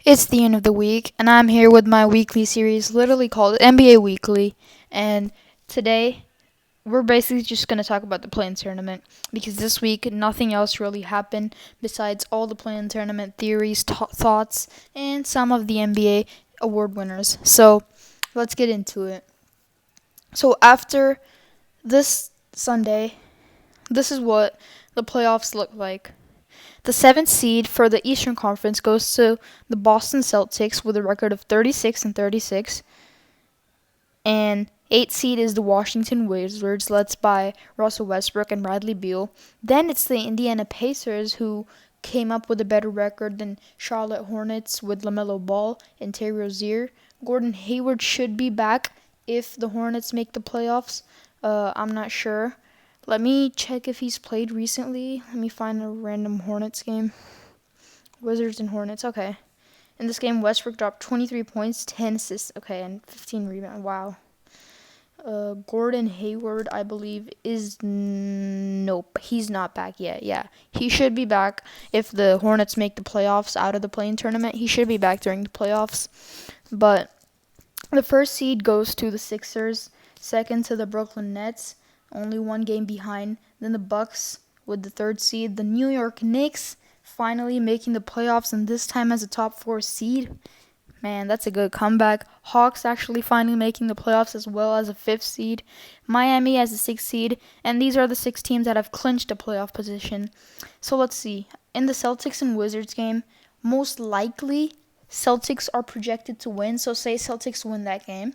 It's the end of the week, and I'm here with my weekly series, literally called NBA Weekly. And today, we're basically just going to talk about the play-in tournament because this week, nothing else really happened besides all the play-in tournament theories, thoughts, and some of the NBA award winners. So, let's get into it. So, after this Sunday, this is what the playoffs look like. The 7th seed for the Eastern Conference goes to the Boston Celtics with a record of 36-36. And 8th seed is the Washington Wizards, led by Russell Westbrook and Bradley Beal. Then it's the Indiana Pacers, who came up with a better record than Charlotte Hornets with LaMelo Ball and Terry Rozier. Gordon Hayward should be back if the Hornets make the playoffs. I'm not sure. Let me check if he's played recently. Let me find a random Hornets game. Wizards and Hornets. Okay. In this game, Westbrook dropped 23 points, 10 assists. Okay, and 15 rebounds. Wow. Gordon Hayward, I believe, is... Nope, he's not back yet. Yeah, he should be back if the Hornets make the playoffs out of the play-in tournament. He should be back during the playoffs. But the first seed goes to the Sixers, second to the Brooklyn Nets, only one game behind. Then the Bucks with the third seed. The New York Knicks finally making the playoffs, and this time as a top 4 seed. Man, that's a good comeback. Hawks actually finally making the playoffs as well as a 5th seed. Miami as a 6th seed. And these are the 6 teams that have clinched a playoff position. So let's see. In the Celtics and Wizards game, most likely Celtics are projected to win. So say Celtics win that game.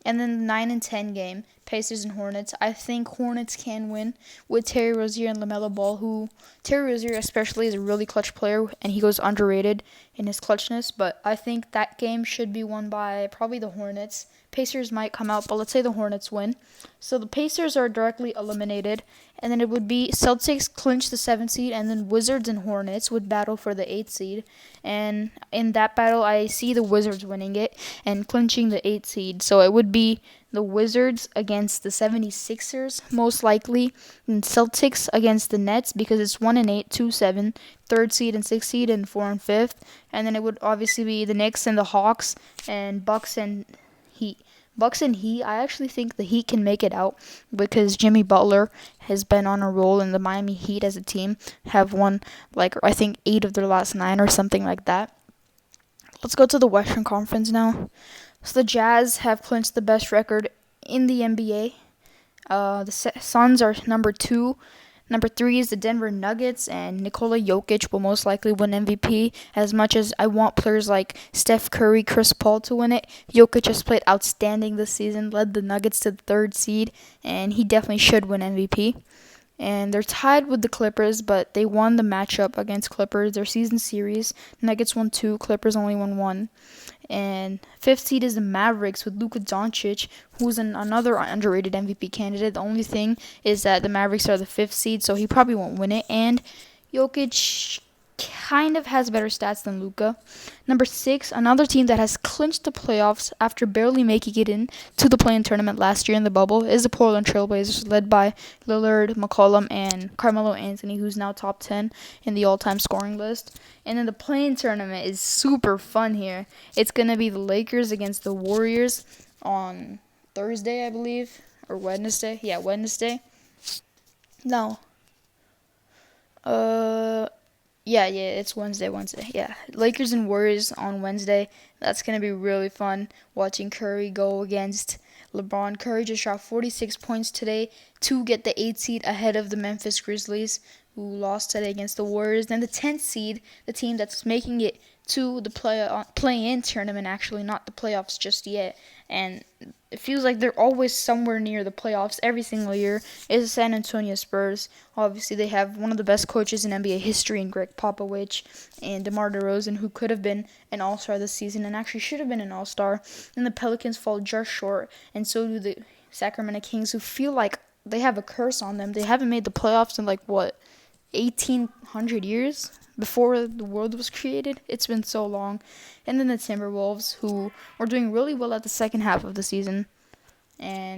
And then the 9 and 10 game, Pacers and Hornets. I think Hornets can win with Terry Rozier and LaMelo Ball, who Terry Rozier especially is a really clutch player, and he goes underrated in his clutchness. But I think that game should be won by probably the Hornets. Pacers might come out, but let's say the Hornets win. So the Pacers are directly eliminated, and then it would be Celtics clinch the 7th seed, and then Wizards and Hornets would battle for the 8th seed. And in that battle, I see the Wizards winning it and clinching the 8th seed. So it would be the Wizards against the 76ers, most likely, and Celtics against the Nets because it's 1 and 8, 2-7, 3rd seed and 6th seed, and 4 and 5th. And then it would obviously be the Knicks and the Hawks, and Bucks and Heat. Bucks and Heat, I actually think the Heat can make it out because Jimmy Butler has been on a roll, and the Miami Heat as a team have won, I think 8 of their last 9 or something like that. Let's go to the Western Conference now. So the Jazz have clinched the best record in the NBA. The Suns are number 2. Number 3 is the Denver Nuggets, and Nikola Jokic will most likely win MVP. As much as I want players like Steph Curry, Chris Paul to win it, Jokic has played outstanding this season, led the Nuggets to the 3rd seed, and he definitely should win MVP. And they're tied with the Clippers, but they won the matchup against Clippers, their season series. Nuggets won 2, Clippers only won 1. And 5th seed is the Mavericks with Luka Doncic, who's another underrated MVP candidate. The only thing is that the Mavericks are the 5th seed, so he probably won't win it. And Jokic kind of has better stats than Luka. Number 6, another team that has clinched the playoffs after barely making it in to the play-in tournament last year in the bubble is the Portland Trailblazers, led by Lillard, McCollum, and Carmelo Anthony, who's now top 10 in the all-time scoring list. And then the play-in tournament is super fun here. It's going to be the Lakers against the Warriors on Thursday, I believe, or Wednesday. Yeah, Wednesday. No. Yeah, it's Wednesday. Yeah, Lakers and Warriors on Wednesday. That's going to be really fun watching Curry go against LeBron. Curry just shot 46 points today to get the 8th seed ahead of the Memphis Grizzlies, who lost today against the Warriors. Then the 10th seed, the team that's making it to the play-in tournament, actually, not the playoffs just yet. And it feels like they're always somewhere near the playoffs every single year, is the San Antonio Spurs. Obviously, they have one of the best coaches in NBA history in Greg Popovich and DeMar DeRozan, who could have been an all-star this season and actually should have been an all-star. And the Pelicans fall just short, and so do the Sacramento Kings, who feel like they have a curse on them. They haven't made the playoffs in 1,800 years before the world was created. It's been so long. And then the Timberwolves, who are doing really well at the second half of the season. And